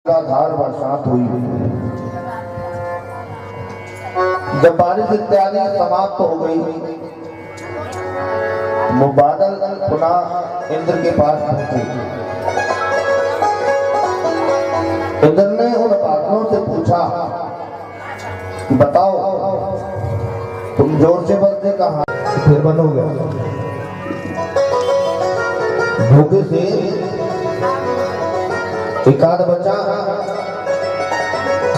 धार बरसात हुई। जब बारिश इत्यादि समाप्त हो गई, वो बादल पुनः इंद्र के पास पहुंचे। इंद्र ने उन बादलों से पूछा कि बताओ तुम जोर से बोलते कहाँ? फिर बंद हो गया। धोखे से एकाध बचा,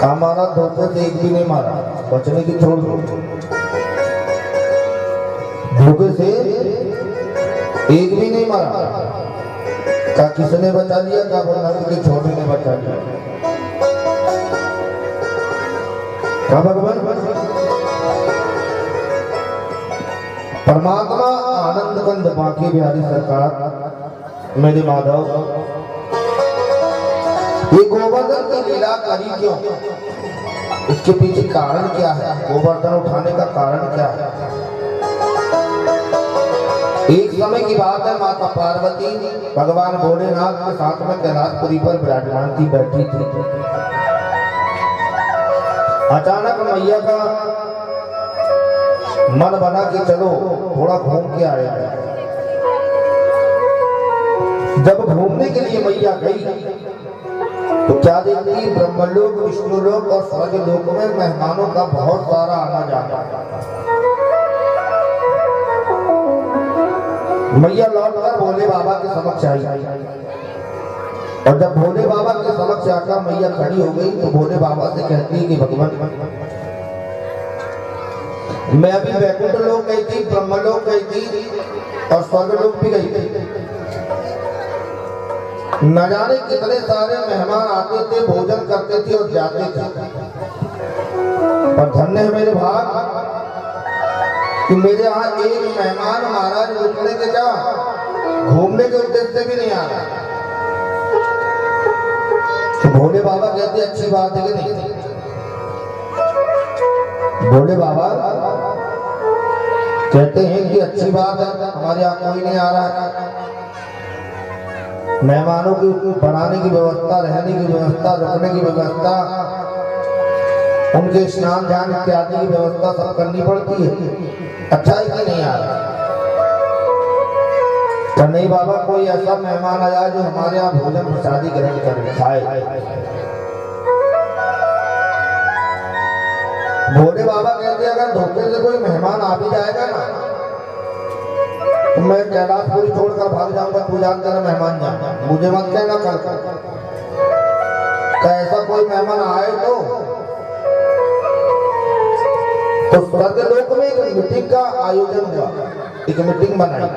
हमारा धोखे से एक भी नहीं मारा, बचने की छोड़ दो। धोखे से एक भी नहीं मारा, क्या किसने बचा लिया? क्या बोलना कि छोटे ने बचा लिया? क्या भगवान परमात्मा आनंद कंद बांके बिहारी सरकार मेरे माधव, ये गोवर्धन की लीला करी क्यों? इसके पीछे कारण क्या है? गोवर्धन उठाने का कारण क्या है? एक समय की बात है, माता पार्वती भगवान भोलेनाथ के साथ में कैलाशपुरी पर विराजमान थी, बैठी थी। अचानक मैया का मन बना कि चलो थोड़ा घूम के आया है। जब घूमने के लिए मैया गई तो क्या देखती? ब्रह्मलोक, विष्णुलोक और स्वर्गलोक में मेहमानों का बहुत सारा आना जाना। मैया लौटकर भोले बाबा के समक्ष आई, और जब भोले बाबा के समक्ष आकर मैया खड़ी हो गई तो भोले बाबा से कहती है कि भगवान, मैं अभी वैकुंठ लोक गई थी, ब्रह्मलोक गई थी और स्वर्गलोक भी गई थी। न जाने कितने सारे मेहमान आते थे, भोजन करते थे और जाते थे, पर धन्य है मेरे भाग कि मेरे यहाँ एक मेहमान महाराज रुकने के क्या, घूमने के उद्देश्य से भी नहीं आ रहा। तो भोले बाबा कहते अच्छी बात है कि नहीं? भोले बाबा कहते हैं कि अच्छी बात है, हमारे यहाँ कोई नहीं आ रहा है। मेहमानों की बनाने की व्यवस्था, रहने की व्यवस्था, रुकने की व्यवस्था, उनके स्नान ध्यान इत्यादि की व्यवस्था सब करनी पड़ती है। अच्छा है कि नहीं आ रहा? तो नहीं बाबा, कोई ऐसा मेहमान आया जो हमारे यहाँ भोजन प्रसादी ग्रहण करे, खाए। भोले बाबा कहते अगर धोखे से कोई मेहमान आ भी जाएगा ना, तो मैं कैलाशपुरी छोड़कर भाग जाऊंगा, तू जान तेरा मेहमान जाना, मुझे मत कहना कल। ऐसा कोई मेहमान आए तो स्वर्गलोक में एक मीटिंग का आयोजन हुआ, एक मीटिंग बनाई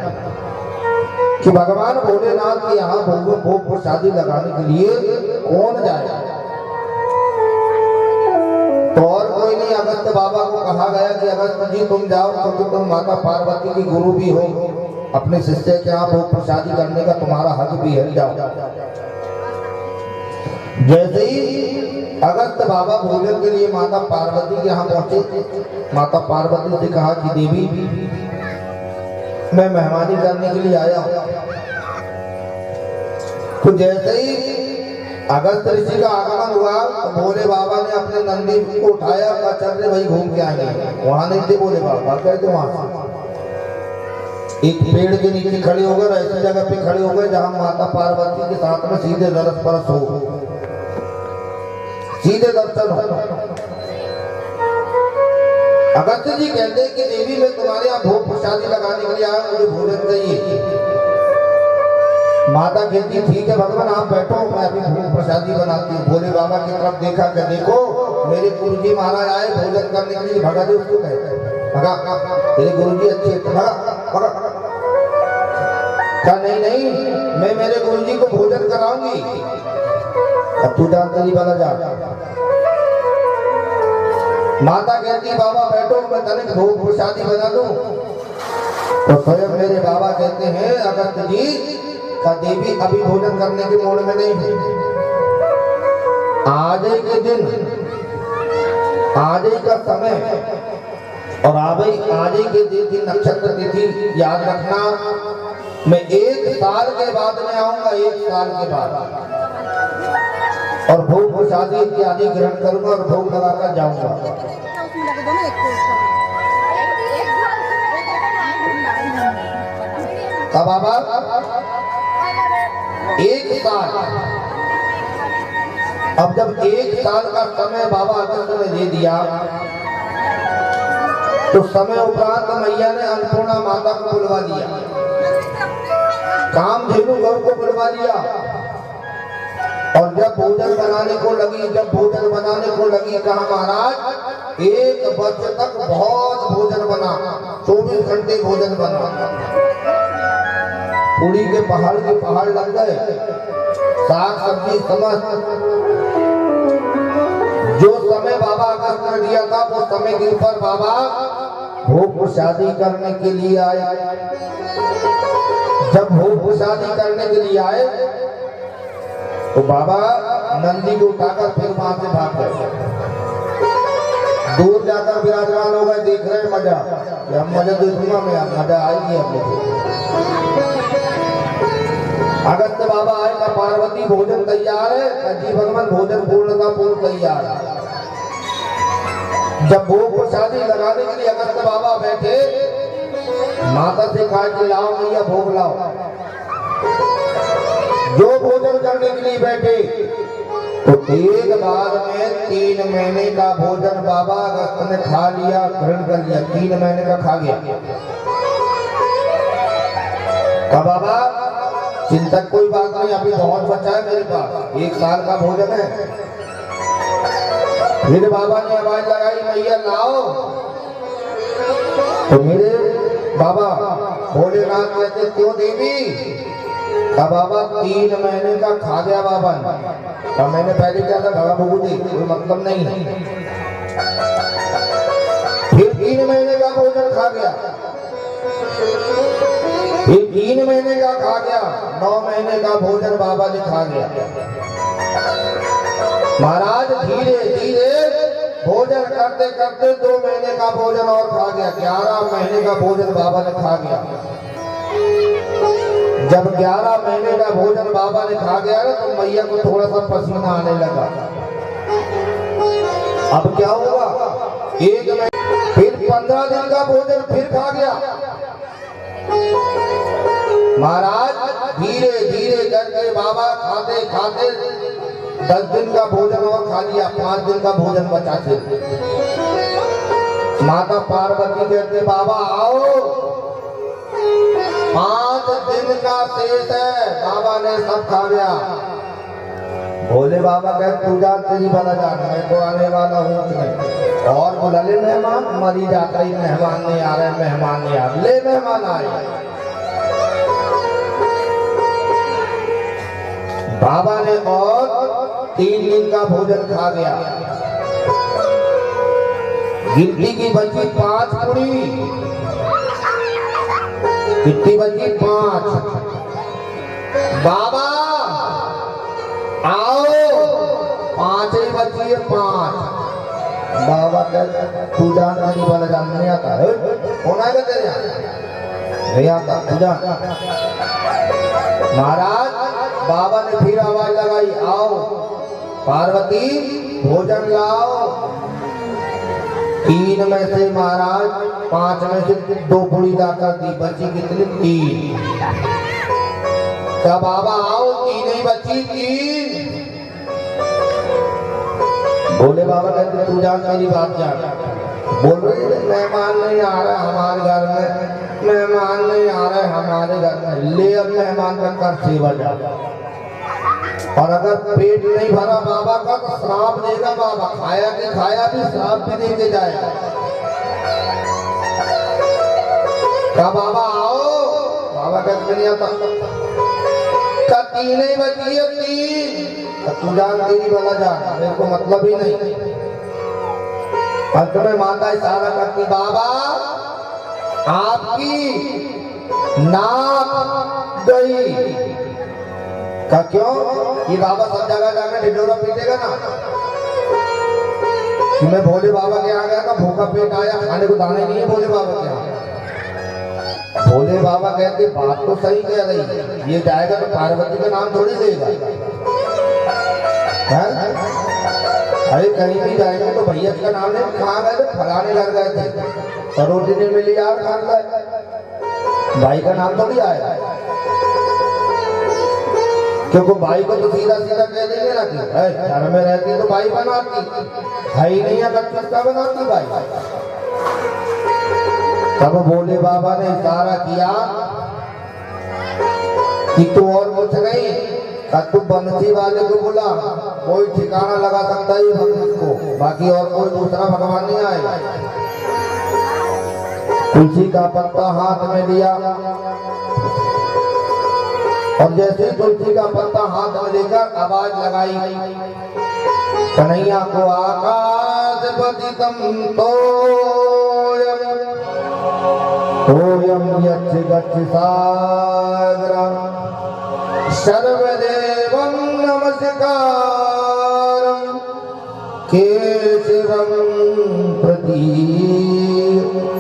कि भगवान भोलेनाथ के यहाँ भोग प्रसादी लगाने के लिए कौन जाए। तो और कोई नहीं, अगस्त बाबा को कहा गया कि अगस्त जी तुम जाओ, क्योंकि तुम माता पार्वती की गुरु भी हो, अपने शिष्य के यहाँ भोग प्रसादी करने का तुम्हारा हक भी है, जाओ। जैसे ही अगस्त बाबा भोजन के लिए माता पार्वती के यहाँ पहुंचे, माता पार्वती से कहा कि देवी मैं मेहमानी करने के लिए आया हूं। तो जैसे ही अगस्त ऋषि का आगमन हुआ तो भोले बाबा ने अपने नंदी को उठाया, कहा चल रे भाई घूम के आएंगे। वहां नहीं थे भोले बाबा, कहते वहां एक पेड़ के नीचे खड़े हो गए, ऐसी जगह पे खड़े हो गए जहां माता पार्वती के साथ में सीधे दरस परस हो, सीधे दर्शन हो। अगस्त जी कहते हैं कि देवी मैं तुम्हारे यहाँ भोग प्रसादी लगाने के लिए आया, मुझे भोजन चाहिए। माता कहती ठीक है भगवान आप बैठो, मैं अभी भोग प्रसादी बनाती हूँ। भोले बाबा की तरफ देखा कि देखो मेरे गुरुजी महाराज आए भोजन करने के लिए, भगा दे उसको, कहते भगा, तेरे गुरुजी अच्छे है, भगा। नहीं नहीं, मैं मेरे गुरुजी को भोजन कराऊंगी। अब तू जानता नहीं वाला जा। माता कहती बाबा बैठो, मैं तनिक भोग प्रसादी बना दूं। तो स्वयं मेरे बाबा कहते हैं अगस्त जी का देवी अभी भोजन करने के मूड में नहीं है। आज के दिन, आज का समय और आज के दिन नक्षत्र तिथि याद रखना। मैं 1 साल के बाद में आऊंगा, 1 साल के बाद। और भोग प्रसादी इत्यादि ग्रहण करूंगा और भोग लगाकर जाऊंगा। अब बाबा एक साल, अब जब एक साल का समय बाबा अगस्त ने दे दिया तो समय उपरांत मैया ने अन्नपूर्णा माता को बुलवा लिया, कामधेनु गौ को बुलवा लिया। और जब भोजन बनाने को लगी, कहा महाराज एक वर्ष तक बहुत भोजन बना, 24 घंटे भोजन बना। पूरी के पहाड़ लग गए, साग सब्जी समस्त। जो समय बाबा अगस्त ने दिया था वो समय के ऊपर बाबा भोग प्रसादी करने के लिए आए। जब भोग प्रसादी करने के लिए आए तो बाबा नंदी को उठाकर फिर वहां से भाग गए। दूर जाकर विराजमान हो गए, देख रहे मजा, हम मजा देखूंगा मैं, मजा आएगी अपने। अगस्त बाबा आएगा, पार्वती भोजन तैयार है, जी भगवान भोजन पूर्णता पूर्ण तैयार है। जब भोग प्रसादी लगाने के लिए अगस्त बाबा बैठे, माता से कहा कि लाओ मैया भोग लाओ। जो भोजन करने के लिए बैठे तो एक बार में 3 महीने का भोजन बाबा अगस्त ने खा लिया, ग्रहण कर लिया, 3 महीने का खा गया। कहा बाबा चिंतक कोई बात नहीं, अभी बहुत बचा है मेरे पास, 1 साल का भोजन है। फिर बाबा ने आवाज लगाई मैया लाओ। तो मेरे बाबा भोलेनाथ कहते क्यों देवी? अब बाबा 3 महीने का खा गया बाबा ने। अब मैंने पहले क्या था भगा भगू दी, कोई मतलब नहीं है। फिर 3 महीने का भोजन खा गया, फिर 3 महीने का खा गया, 9 महीने का भोजन बाबा ने खा गया। महाराज धीरे धीरे भोजन करते करते 2 महीने का भोजन और खा गया, 11 महीने का भोजन बाबा ने खा गया। जब 11 महीने का भोजन बाबा ने खा गया ना तो मैया को थोड़ा सा पसीना आने लगा। अब क्या हुआ, 1 महीने फिर 15 दिन का भोजन फिर खा गया। महाराज धीरे धीरे करके बाबा खाते खाते 10 दिन का भोजन और खा लिया, 5 दिन का भोजन बचा थे। माता पार्वती कहते बाबा आओ, 5 दिन का शेष है, बाबा ने सब खा गया। भोले बाबा कहते तू जान तेरी भला जान, मैं तो आने वाला हूँ नहीं। और बुला ले मेहमान, मरी जाता ही मेहमान नहीं आ रहे, मेहमान नहीं आ रहे, ले मेहमान आए। बाबा ने और 3 दिन का भोजन खा गया। गिनती की बची 5 पूरी, कितनी बची 5। बाबा आओ, 5 ही बची है, 5। बाबा कहते तू जान नहीं वाला जान नहीं आता है, होना क्या तेरे नहीं आता तू जान। महाराज बाबा ने फिर आवाज लगाई आओ पार्वती भोजन लाओ। 3 में से महाराज 5 में से 2 पूरी लाकर दी, बची कितनी 3। क्या बाबा आओ 3 ही बची 3। बोले बाबा कहते तू जान मेरी बात जान। बोल रहे मेहमान नहीं आ रहे हमारे घर में, मेहमान नहीं आ रहे हमारे घर में, ले अब मेहमान का कर सेवा जा। और अगर पेट नहीं भरा बाबा का तो श्राप देगा बाबा, खाया भी श्राप भी दे के जाएगा। क्या बाबा आओ, बाबा कहते नहीं आता। 3 ही बची है 3, तू जान तेरी वाला जान, मेरे को मतलब ही नहीं। अंत में माता इशारा करती बाबा आपकी नाक गई। का क्यों? ये बाबा सब जगह जाकर ढिढोरा पीटेगा ना कि मैं भोले बाबा के यहाँ गया था, भूखा पेट आया, खाने को दाने नहीं है भोले बाबा के यहाँ। भोले बाबा कहते बात तो सही कह रही है, ये जाएगा तो पार्वती का नाम थोड़ी देगा। अरे कहीं भी जाएंगे तो भैया का नाम ले, कहाँ गए थे, फलाने घर गए थे और रोटी नहीं मिली यार, खान गए, भाई का नाम तो नहीं आया। क्योंकि भाई को तो सीधा सीधा कह देंगे ना कि घर में रहती तो भाई बनाती, भाई नहीं है बच्चा बनाती भाई। तब भोले बाबा ने इशारा किया कि तू और कुछ नहीं, तू बंसी वाले को बुला, कोई ठिकाना लगा सकता है भगवान को, बाकी और कोई दूसरा भगवान नहीं आएगा। तुलसी का पत्ता हाथ में लिया और जैसे ही तुलसी का पत्ता हाथ में लेकर आवाज लगाई, कन्हैया को आकाश पतितम तोयम यच्छ गच्छ सागरं सर्वदेवं नमस्कारं केशवं प्रति।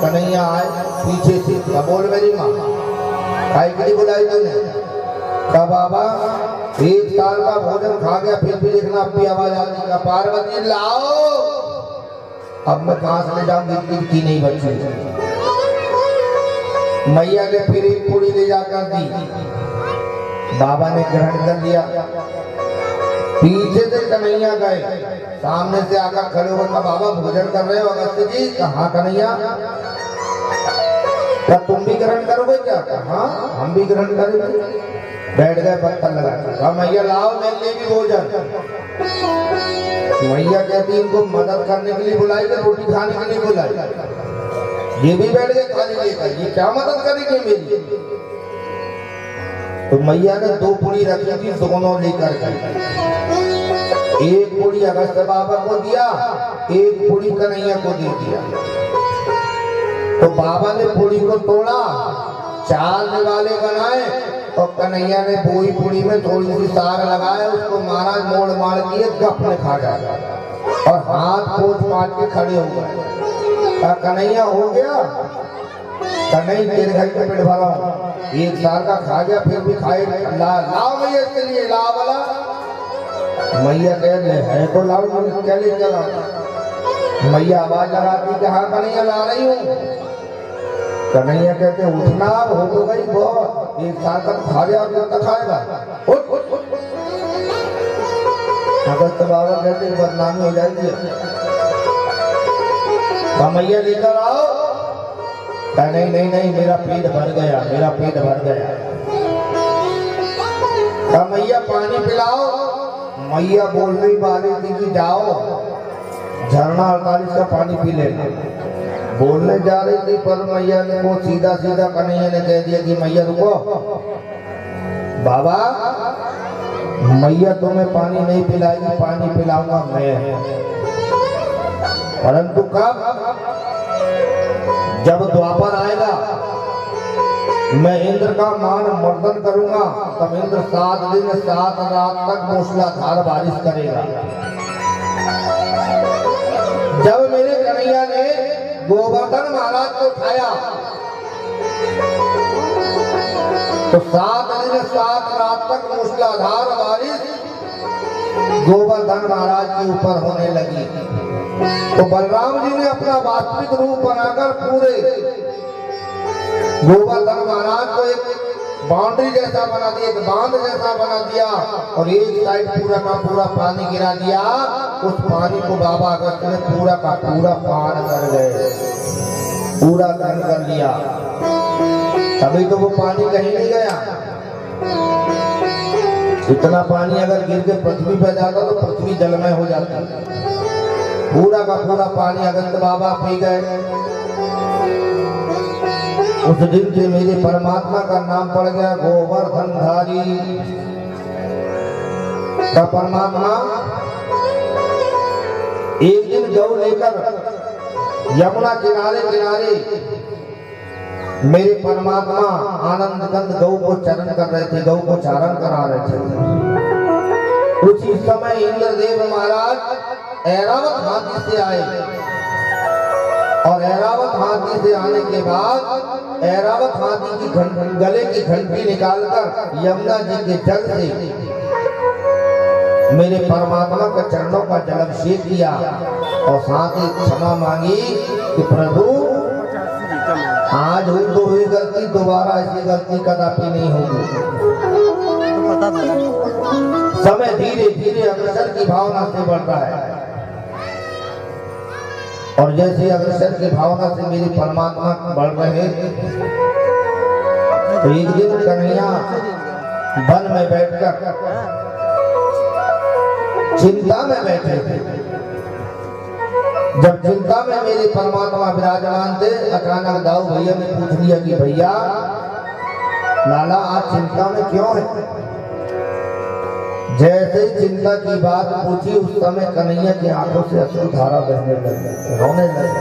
कन्हैया आए पीछे से, बोल मेरी माँ काय के लिए बुलाई तूने? का बाबा 1 साल का भोजन खा गया फिर भी देखना अपनी आवाज आती है, पार्वती लाओ। अब मैं कहां से ले जाऊं, गिनती नहीं बची। मैया ने फिर एक पूरी ले जाकर दी, बाबा ने ग्रहण कर लिया। पीछे से कन्हैया गए, सामने से आकर खड़े होकर कहा बाबा भोजन कर रहे हो अगस्त्य जी? कहा कन्हैया, क्या तुम भी ग्रहण करोगे क्या? कहा हम भी ग्रहण करेंगे। बैठ गए पत्थर लगा, कहा मैया लाओ मेरे लिए भी भोजन। मैया कहती इनको मदद करने के लिए बुलाई, रोटी खाने के लिए बुलाई। ये भी बैठ गए थाली लेकर, ये क्या मदद करेंगे मेरी? तो मैया ने 2 पूरी रखी थी, दोनों लेकर के, एक पूरी अगस्त्य बाबा को दिया, एक पूरी कन्हैया को दे दिया। तो बाबा ने पूरी को तोड़ा, 4 निवाले बनाए और कन्हैया ने पूरी पूरी में थोड़ी सी साग लगाया, उसको महाराज मोड़ मार दिए, गप ने खा डाला और हाथ पोछ पाट के खड़े हो गए। कन्हैया हो गया, कन्हैया तेरे घर के पेट भरा हूं, 1 साल का खा गया फिर भी खाए, लाओ मैया इसके लिए, लाओ वाला। मैया कह रहे है तो लाओ, क्या ले चला? मैया आवाज लगाती कि हाँ कन्हैया ला रही हूँ। कन्हैया कहते उठना, अब हो तो गई बहुत, 1 साल तक खा गया तक खाएगा, उठ उठ उठ। अगस्त्य बाबा कहते बदनामी हो जाएगी, मैया लेकर आओ। नहीं नहीं नहीं, मेरा पेट भर गया, मेरा पेट भर गया। मैया पानी पिलाओ। मैया बोलने वाली थी कि जाओ झरना 48 का पानी पी लेना, बोलने जा रही थी, पर मैया ने वो सीधा सीधा कन्हैया ने कह दिया कि मैया रुको, बाबा मैया तुम्हें पानी नहीं पिलाएगी, पानी पिलाऊंगा मैं। परंतु कब? जब द्वापर आएगा, मैं इंद्र का मान मर्दन करूंगा, तब इंद्र 7 दिन 7 रात तक मूसलाधार बारिश करेगा। जब मेरे कन्हैया ने गोवर्धन महाराज को उठाया तो 7 दिन 7 रात तक मूसलाधार बारिश गोवर्धन महाराज के ऊपर होने लगी। तो बलराम जी ने अपना वास्तविक रूप बनाकर पूरे गोवर्धन महाराज को एक बाउंड्री जैसा बना दिया, एक बांध जैसा बना दिया और एक साइड पूरा का पूरा पानी गिरा दिया। उस पानी को बाबा अगस्त्य ने पूरा का पूरा पान कर गए, पूरा ग्रहण कर लिया। तभी तो वो पानी कहीं नहीं गया। इतना पानी अगर गिर के पृथ्वी पर जाता तो पृथ्वी जलमय हो जाती। पूरा का पूरा पानी अगस्त्य बाबा पी गए। उस दिन से मेरे परमात्मा का नाम पड़ गया गोवर्धनधारी। का परमात्मा एक दिन गौ लेकर यमुना किनारे किनारे मेरे परमात्मा आनंद कंद गौ को चरण कर रहे थे, गौ को चारण करा रहे थे। उसी समय इंद्रदेव महाराज ऐरावत हाथी से आए और ऐरावत हाथी से आने के बाद ऐरावत हाथी की गले की घंटी निकालकर यमुना जी के जल से मेरे परमात्मा के चरणों का जलाभिषेक किया और साथ ही क्षमा मांगी कि प्रभु आज हुई तो हुई गलती, दोबारा ऐसी गलती कदापि नहीं होगी। समय धीरे धीरे अग्रसर की भावना से बढ़ रहा है और जैसे अग्रसर की भावना से मेरी परमात्मा बढ़ रहे तो एक दिन कन्हैया वन में बैठकर चिंता में बैठे थे। जब चिंता में मेरे परमात्मा विराजमान थे, अचानक दाऊ भैया ने पूछ लिया कि भैया लाला आज चिंता में क्यों है। जैसे ही चिंता की बात पूछी उस समय कन्हैया की आंखों से अश्रु धारा बहने लगी, रोने लगे।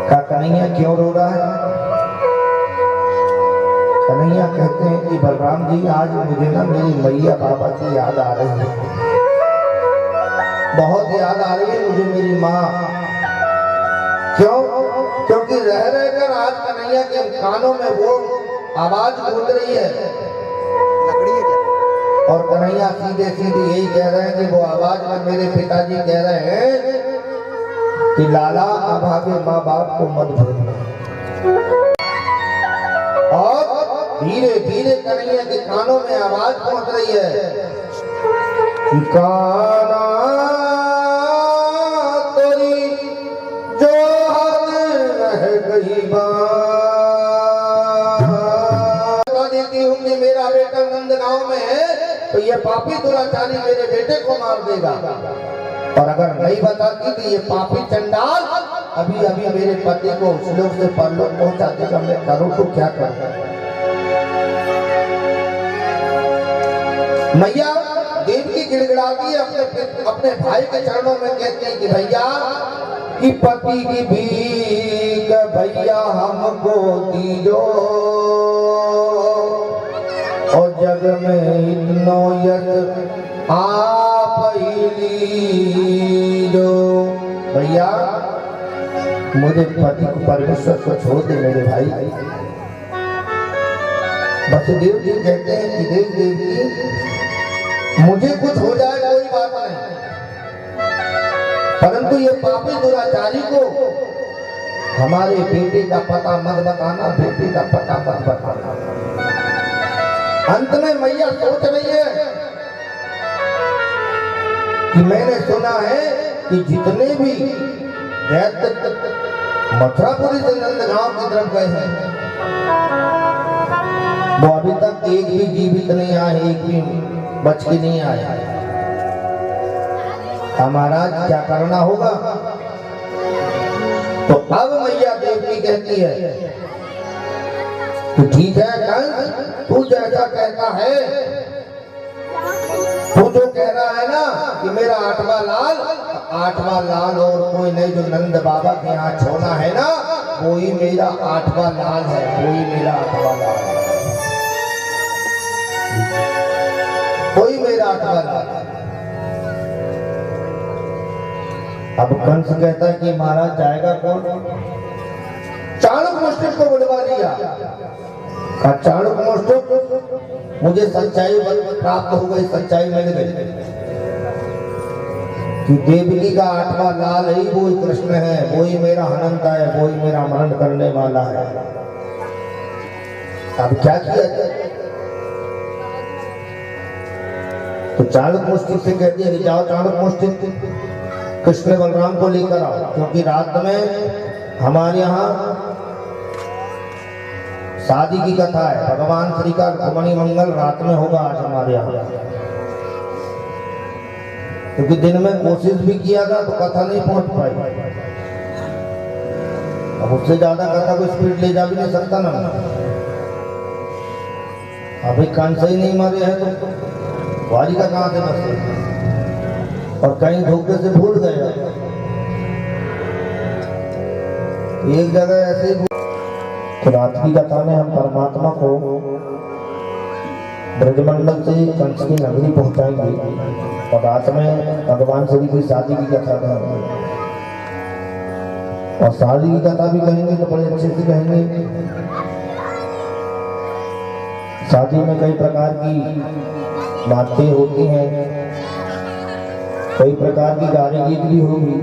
का कन्हैया क्यों रो रहा है। कन्हैया कहते हैं कि बलराम जी आज मुझे ना मेरी मैया बाबा की याद आ रही है, बहुत याद आ रही है मुझे मेरी माँ। क्यों? क्योंकि रह रहकर आज कन्हैया के कानों में वो आवाज गूंज रही है और कन्हैया सीधे सीधे यही कह रहे हैं कि वो आवाज में मेरे पिताजी कह रहे हैं कि लाला अभागे माँ बाप को मत भूलना। और धीरे धीरे कन्हैया के कानों में आवाज पहुंच रही है कि काना तेरी जो हद रह गई देती हूँ कि मेरा बेटा नंदगांव में है तो ये पापी दुराचारी मेरे बेटे को मार देगा। और अगर नहीं बताती तो ये पापी चंडाल अभी अभी मेरे पति को उस लोग से परलोक पहुंचा देगा। मैं करूं तो क्या करूं। मैया देवी गिड़गिड़ाती है अपने भाई के चरणों में, कहती है कि भैया कि पति की भीख भैया हमको दीजो और जग में इतनो यश आप ही लीजो। भैया मुझे पति को परमेश्वर को छोड़ दे मेरे भाई। वसुदेव जी कहते हैं कि देव देवी मुझे कुछ हो जाए कोई बात नहीं, परंतु ये पापी दुराचारी को हमारे बेटे का पता मत बताना, बेटे का पता मत बताना। अंत में मैया सोच रही है कि मैंने सुना है कि जितने भी दैत्य मथुरापुरी से नंदगांव की तरफ गए हैं वो अभी तक एक भी जीवित नहीं आए, एक भी बच के नहीं आया। हमारा क्या करना होगा। तो अब मैया देवी कहती है तो ठीक है कंस, तू जैसा कहता है, तू जो कह रहा है ना कि मेरा आठवां लाल और कोई नहीं, जो नंद बाबा के यहाँ छोना है ना वो ही मेरा आठवां लाल है, वो ही मेरा आठवां लाल है, कोई मेरा आठवां लाल है। अब कंस कहता है कि महाराज जाएगा कौन। चाणक्य मुष्टिक को बुलवा लिया। चाणक्य मुष्टिक मुझे सच्चाई प्राप्त हो गई, सच्चाई मिल गई कि देवकी का आठवां लाल ही वो कृष्ण है, वो ही मेरा हनंता है, वो ही मेरा मरण करने वाला है। अब क्या किया जाए। तो चाणक्य मुष्टिक से कहती है कि जाओ चाणक्य मुष्टिक कृष्ण बलराम को लेकर आओ, क्योंकि रात में हमारे यहाँ शादी की कथा है। भगवान श्री का रुक्मिणी मंगल रात में होगा आज हमारे यहाँ, क्योंकि दिन में कोशिश भी किया था तो कथा नहीं पहुंच पाई। अब उससे ज्यादा कथा को स्पीड ले जा भी नहीं सकता ना। अभी कान से ही नहीं मारे हैं तो वारी का कहां से बचे, और कहीं धोखे से भूल गए। एक जगह ऐसे ही तो रात की कथा में हम परमात्मा को ब्रजमंडल से कंस की नगरी पहुंचाएंगे और रात में भगवान श्री की शादी की कथा कहेंगे। और शादी की कथा भी कहेंगे तो बड़े अच्छे से कहेंगे। शादी में कई प्रकार की बातें होती हैं, कई प्रकार की गाने गीत भी होगी।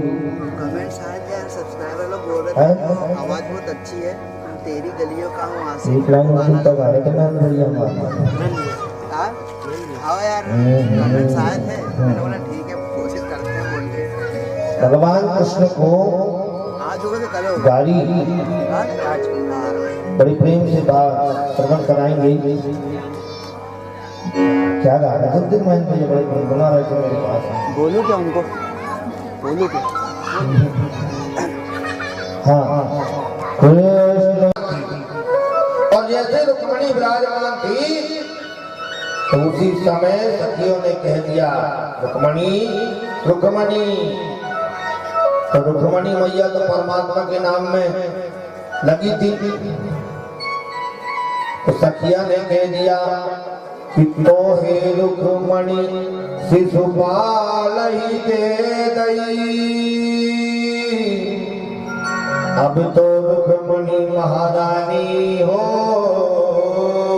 कमेंट्स आए थे यार, सब्सक्राइबर लोग बोल रहे थे आवाज बहुत अच्छी है, तेरी गलियों का हूँ वहाँ से एक लाइन में तक गाने के नाम बढ़िया हाँ आओ यार, कमेंट्स आए थे, मैंने बोला ठीक है कोशिश करते हैं बोल के। भगवान कृष्ण को आज होगा तो कल होगा। गाड़ी हाँ, आज बड़ी प्रेम से बात श्रवण कराएंगे। क्या गा रहे हैं? दिन मैं ये बड़े गुनगुना रहे थे मेरे पास। बोलूं क्या उनको, बोलूं क्या? हाँ कृष्ण। और जैसे रुक्मिणी विराजमान थी तो उसी समय सखियों ने कह दिया रुक्मिणी रुक्मिणी। तो रुक्मिणी मैया तो परमात्मा के नाम में लगी थी, तो सखिया ने कह दिया कि तो हे रुक्मिणी शिशुपाल ही दे दई। अब तो रुक्मिणी महारानी हो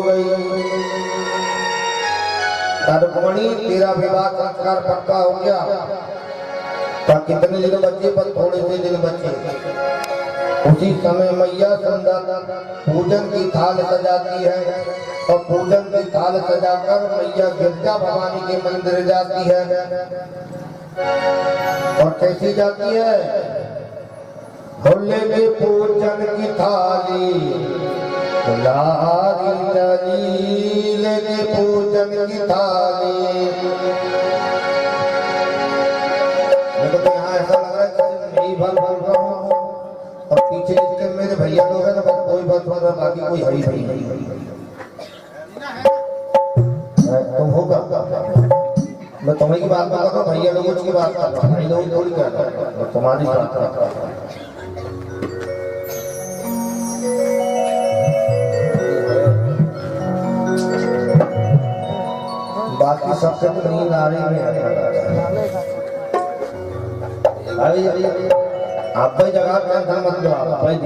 गई। रुक्मिणी तेरा विवाह संस्कार पक्का हो गया। पर कितने दिन बच्चे? पर थोड़े से दिन बच्चे। उसी समय मैया संध्या पूजन की थाल सजाती है और पूजन की थाल सजाकर मैया गिरजा भवानी के मंदिर जाती है। और कैसी जाती है? लेके पूजन की थाली लारी लारी, लेके पूजन की थाली। मेरे को यहाँ ऐसा लग रहा है कि मैं ही भल बोल रहा हूँ और पीछे जितने मेरे भैया लोग हैं ना, बस कोई बस बोल रहा, बाकी कोई हरी भरी नहीं। तुम होगा मैं तुम्हें की बात कर रहा हूँ, भैया लोगों की बात कर रहा हूँ, भाई लोग थोड़ी कर रहा हूँ, तुम्हारी बात कर रहा हूँ। बाकी सबसे तो नींद आ रही है। आप भाई जगह टेंशन मत लो, आप भाई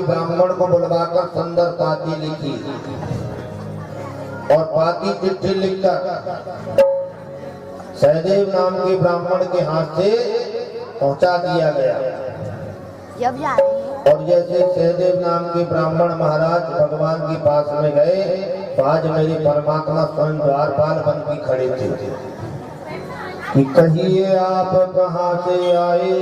ब्राह्मण को बुलवाकर सुंदर पाती लिखी और पाती चिट्ठी लिखकर सहदेव नाम के ब्राह्मण के हाथ से पहुंचा दिया गया। और जैसे सहदेव नाम के ब्राह्मण महाराज भगवान के पास में गए तो आज मेरे परमात्मा स्वयं द्वारपाल बन के खड़े थे कि कहिए आप कहाँ से आए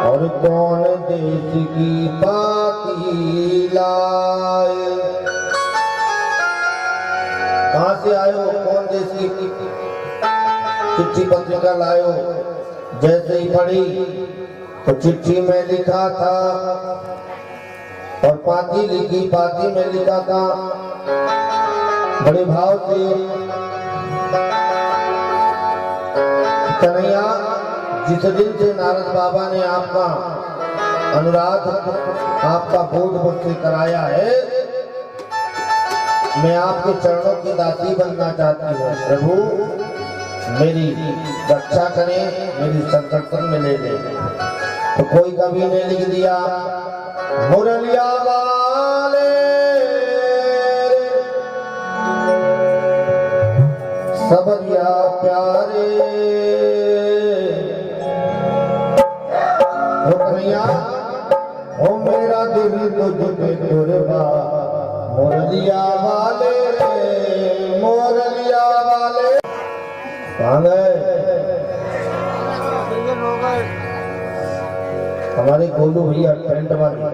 और कौन देश की पाती लाए। कहाँ से आयो, कौन देश की चिट्ठी पत्रिका लायो। जैसे ही पढ़ी तो चिट्ठी में लिखा था और पाती लिखी, पाती में लिखा था बड़े भाव से, कन्हैया जिस दिन से नारद बाबा ने आपका अनुराग, आपका बोध मुझसे कराया है, मैं आपके चरणों की दासी बनना चाहती हूँ। प्रभु मेरी रक्षा करें, मेरी संकट में ले ले। तो कोई कवि ने लिख दिया मुरलिया वाले सबरिया प्यारे हो कन्हैया हो मेरा दिल तुझ पे कुर्बा मुरलिया वाले मुरलिया वाले कहाँ गए हमारे गोलू भैया टेंट वाले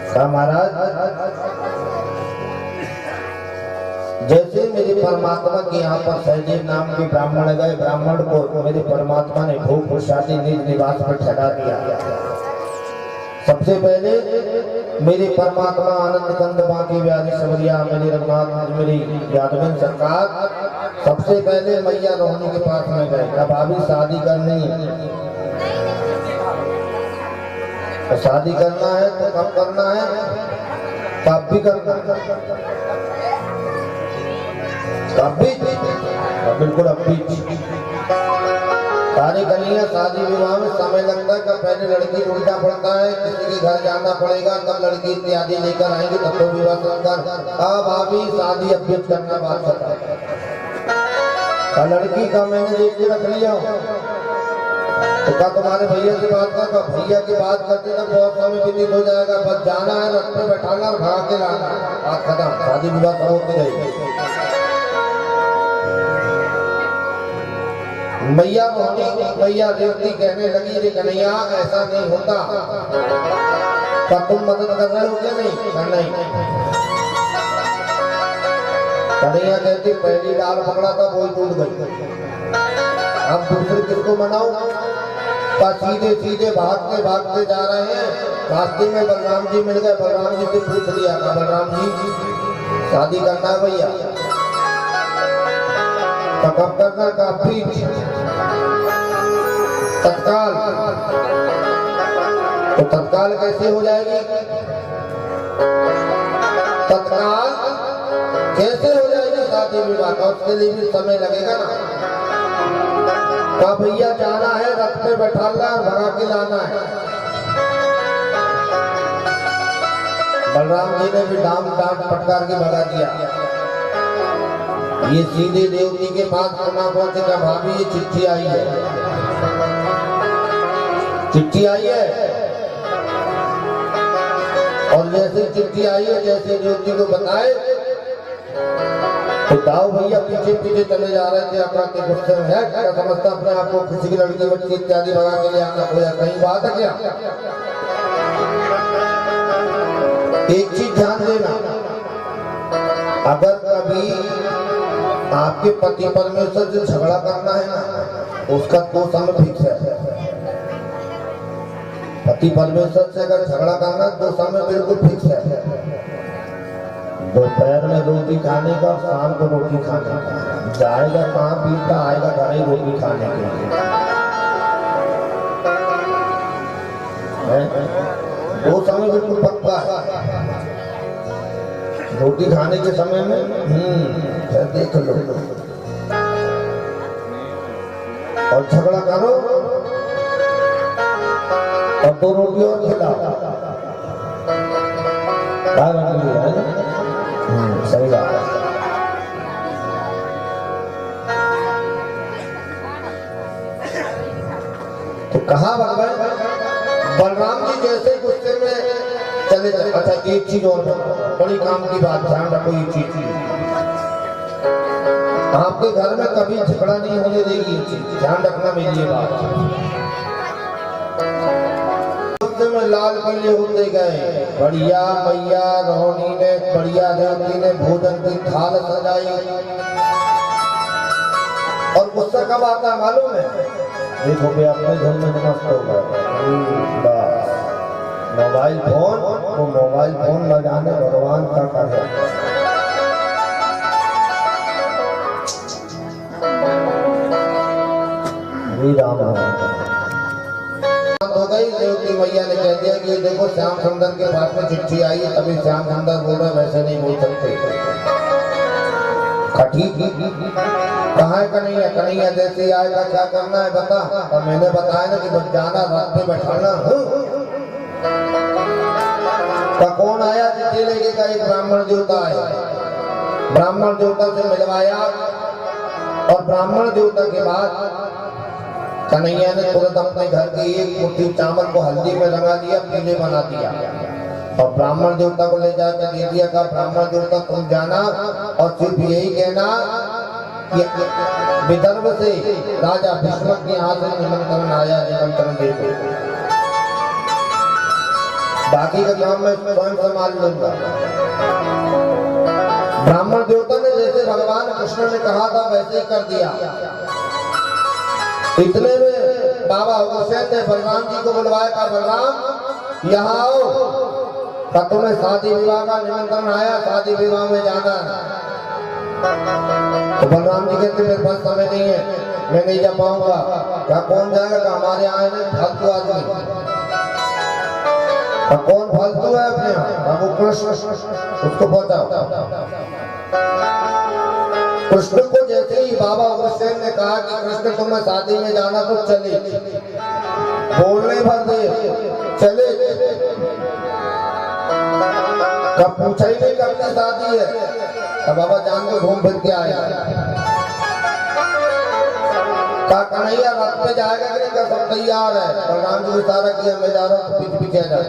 क्या महाराज जैसे मेरे परमात्मा के यहाँ पर सहदेव नाम के ब्राह्मण गए ब्राह्मण को मेरे परमात्मा ने भोग प्रसादी निज निवास पर चढ़ा दिया सबसे पहले मेरे परमात्मा आनंद कंद बांके बिहारी सबरिया मेरे रघुनाथ मेरी यादवन सरकार सबसे पहले मैया रोहिणी के पास में गए क्या भाभी शादी करनी है तो शादी करना है तो कब करना है कब भी करना है कब भी बिल्कुल अब भी सारी कन्या शादी विवाह में समय लगता है कब पहले लड़की ढूंढना पड़ता है किसी के घर जाना पड़ेगा तब लड़की इत्यादि लेकर आएंगे तब तो विवाह संस्कार अब अभी शादी अभ्यस्त करना बात करता लड़की का मैंने देख के रख लिया तो क्या तुम्हारे भैया की बात कर भैया की बात करते तो बहुत समय व्यतीत हो जाएगा बस जाना है रथ पे बैठाना और भगा के लाना बात खत्म शादी विवाह होती रहेगी मैया रोहिणी मैया देवती कहने लगी रे कन्हैया ऐसा नहीं होता क्या तुम मदद कर रहे हो क्या नहीं कन्हैया कहती पहली डाल पकड़ा था वही टूट गई अब दूसरे किसको मनाओ सीधे सीधे भागते जा रहे हैं रास्ते में बलराम जी मिल गए बलराम जी से पूछ लिया था बलराम जी शादी करना है भैया तो कब करना काफी तत्काल तो तत्काल कैसे हो जाएगी तत्काल कैसे हो जाएगी शादी विवाह का उसके लिए भी समय लगेगा ना का भैया जाना है रथ पे बैठाना है भगा के लाना है बलराम जी ने भी डांट फटकार के भगा दिया ये सीधे देवती के पास कोना पहुंचे का भाभी ये चिट्ठी आई है और जैसे चिट्ठी आई है जैसे देवती को बताए तो दाऊ भैया पीछे पीछे चले जा रहे थे अपना के गुस्से में है क्या समझता अपने आप को किसी की लड़की बच्ची इत्यादि भगा के ले आना खोया कहीं बात है क्या एक चीज ध्यान देना अगर कभी आपके पति परमेश्वर से झगड़ा करना है ना उसका तो समय फिक्स है पति परमेश्वर से अगर झगड़ा करना तो समय बिल्कुल फिक्स है दोपहर में रोटी खाने का और शाम को रोटी खाने का जाएगा कहाँ पीता आएगा घर ही रोटी खाने के लिए वो समय बिल्कुल पक्का है रोटी खाने के समय में देख लो और झगड़ा करो और दो रोटी और खिलाओ सही बात है तो कहा भगवान बलराम जी जैसे गुस्से में चले जाए अच्छा एक चीज और बड़ी काम की बात ध्यान रखो ये चीज आपके घर में कभी झगड़ा नहीं होने देगी ध्यान रखना मेरी ये बात में लाल किले होते गए बढ़िया मैया रोहिणी ने बढ़िया देवती ने भोजन की थाल सजाई और गुस्सा कब आता मालूम है देखो भी अपने घर में मस्त हो गए मोबाइल फोन वो मोबाइल फोन लगाने भगवान का कार्य राम हो गई देवती मैया ने कह दिया कि देखो श्याम सुंदर के पास में चिट्ठी आई है तभी श्याम सुंदर बोल रहे वैसे नहीं बोल सकते कहाँ है कन्हैया कन्हैया जैसे आएगा क्या करना है बता और मैंने बताया ना कि बस जाना रथ पे बैठाना कौन आया चिट्ठी लेके का एक ब्राह्मण देवता है ब्राह्मण देवता से मिलवाया और ब्राह्मण देवता के बाद कन्हैया ने तुरंत अपने घर की एक मुट्ठी चावल को हल्दी में रंगा दिया, पीले बना दिया और ब्राह्मण देवता को ले जाकर दे दिया। कहा ब्राह्मण देवता तुम जाना और सिर्फ यही कहना कि विदर्भ से राजा भीष्म के यहाँ से निमंत्रण आया, निमंत्रण दे दो, बाकी का काम मैं स्वयं संभाल लूंगा। ब्राह्मण देवता ने जैसे भगवान कृष्ण ने कहा था वैसे ही कर दिया। इतने में बाबा हुसैन ने बलराम जी को बुलवाया। कहा बलराम यहाँ आओ, का तुम्हें शादी विवाह का निमंत्रण आया, शादी विवाह में जाना है। तो बलराम जी कहते मेरे पास समय नहीं है, मैं नहीं जा पाऊंगा। क्या कौन जाएगा? हमारे आए ने फालतू आदमी। कौन फालतू है अपने यहाँ? वो कृष्ण, उसको पहुंचाओ। कृष्ण को जैसे ही बाबा हुसैन ने कहा कि कृष्ण तुम्हें शादी में जाना तो चले, बोलने भर दे चले, कब पूछा ही नहीं कब की शादी है, तब बाबा जान के घूम फिर के आया। कहा कन्हैया रथ पे जाएगा कि नहीं? क्या सब तैयार है? बलराम जी इशारा किया मैं जा रहा हूँ, पीछे पीछे जाए।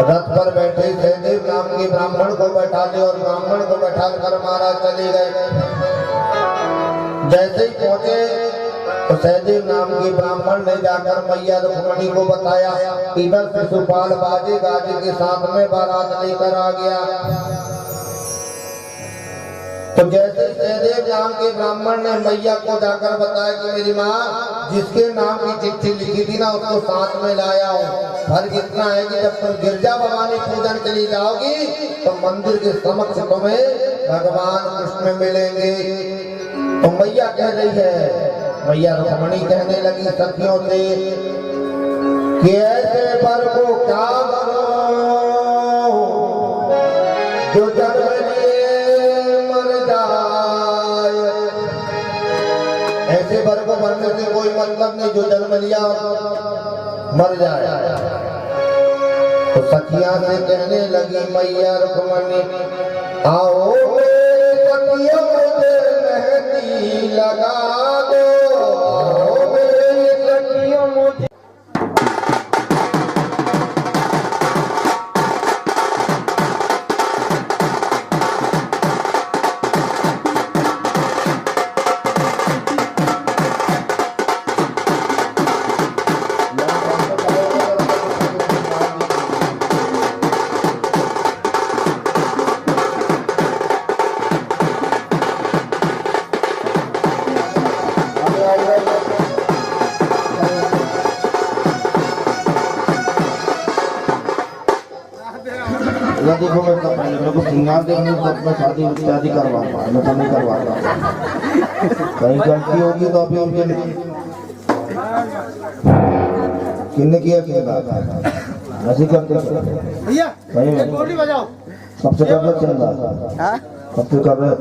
रथ पर बैठे सहदेव नाम के ब्राह्मण को बैठा दे और ब्राह्मण को बैठा कर महाराज चले गए। जैसे ही पहुंचे तो सहदेव नाम के ब्राह्मण ने जाकर मैया रुक्मणी को बताया। इधर शिशुपाल बाजे गाजे के साथ में बारात लेकर आ गया। तो जैसे सहदेव नाम के ब्राह्मण ने मैया को जाकर बताया कि मेरी माँ जिसके नाम की चिट्ठी लिखी थी ना उसको साथ में लाया हूँ। फर्क इतना है कि जब तुम गिरजा भवानी पूजन के लिए जाओगी तो मंदिर के समक्ष तुम्हें भगवान कृष्ण मिलेंगे। तो मैया कह रही है, मैया रुक्मणी कहने लगी सखियों से कि ऐसे वर को क्या करो जो जन्म लिए मर जाए। ऐसे वर को मरने से कोई मतलब नहीं, जो जन्म लिया मर जाए। तो सखियां से कहने लगी मैया रुक्मणी आओ मेरी मेहंदी लगा दो, आओ मेरी लड़कियों मुझे। देखो मैं तब मेरे को श्रृंगार देखने तब मैं शादी इत्यादि करवाऊंगा, मैं तो नहीं करवाऊंगा। कहीं गलती होगी तो अभी उनके किन्ने किया ऐसे करते भैया बजाओ सबसे कर रहे चंदा सबसे कर रहे।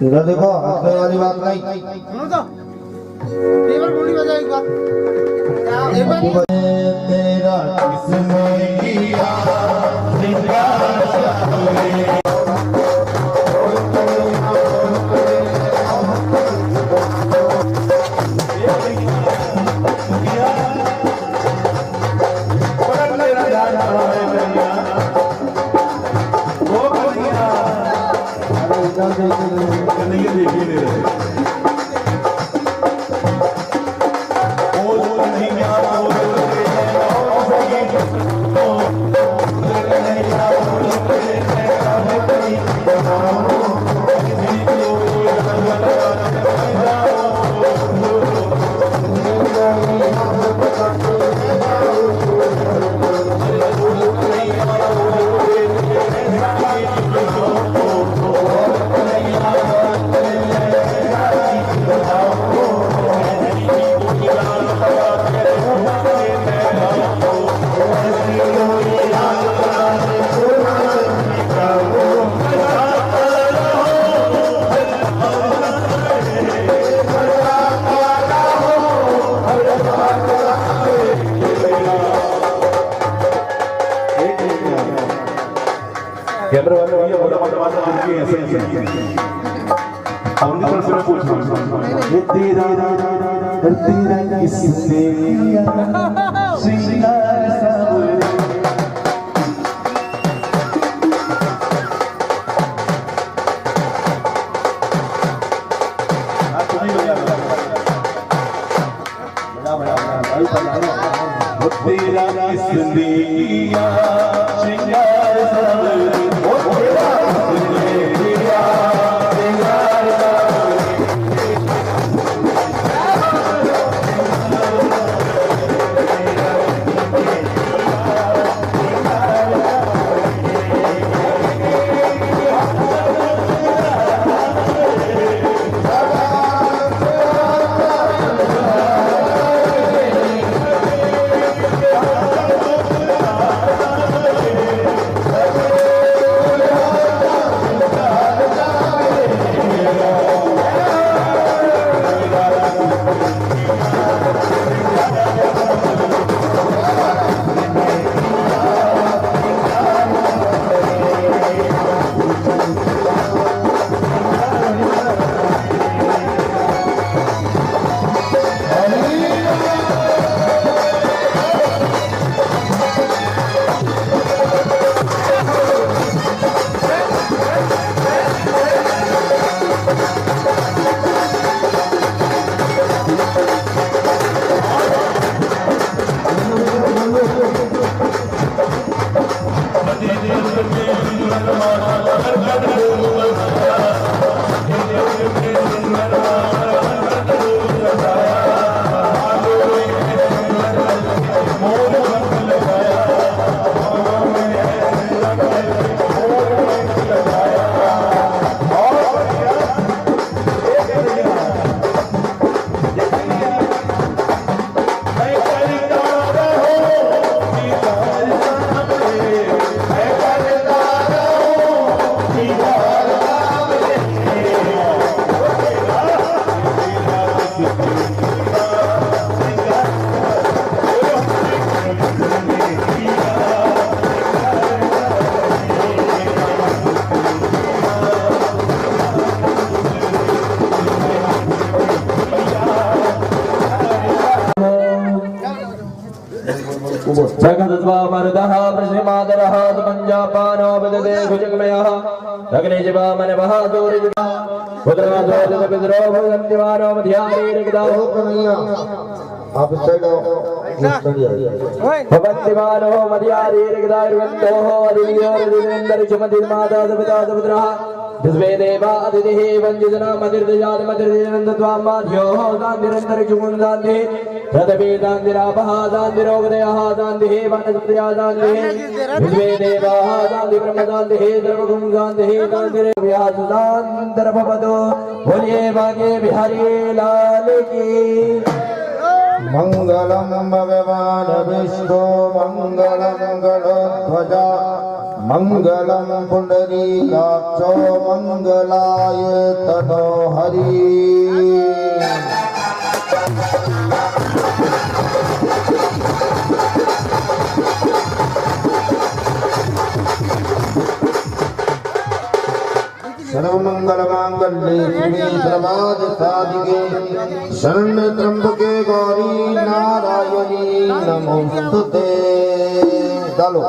इधर देखो हंसने वाली बात नहीं, तेरा किसने किया अब उनकी तरफ से मैं पूछ रहा हूँ ये तेरा किसने श्रृंगार सावरे तेरा किसने किया श्रृंगार सावरे तेरा किसने किया श्रृंगार जगदत्वा मरुदः प्रश्निमादरः पंजापानो विदते भुजगमयः अग्निजिवा मनवः दूरिजिवा पुत्रमादोदित पितरो भगन्तिवानो मध्यारीरिकदाः आप साइड आओ भगन्तिवानो मध्यारीरिकदार्वन्तोः अधियोरदिनेन्दर चमतिर्माता सविता सपुत्रः जिस्वे देवा अतिथिः वञ्जितना मतिर्दजात मतिर्दजनन्दत्वां माध्योः दान्तिरन्तरि चुमुन्दान्ति रथपि दान्तिरापः दान्तिरोगदयः दान्तिः वनस्पत्या दान्तिः जिस्वे देवाः दान्ति ब्रह्मदान्तिः सर्वगुं दान्तिः दान्तिर्व्यासदान्तरभवतो बोलिए भाग्ये बिहारी लाल की मंगलम भगवान विष्णु मंगलम गणध्वजा मंगलम पुंडरीकाक्षो मंगलाय तनो हरि सर्वमंगलमांगल्ये शिवे सर्वार्थसाधिके शरण्ये त्र्यंबके गौरी नारायणी नमोस्तुते। चलो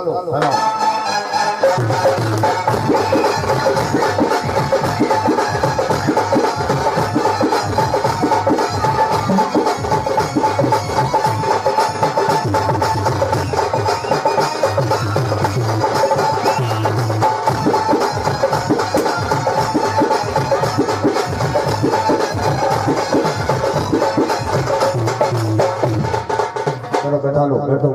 बैठा लो बैठो।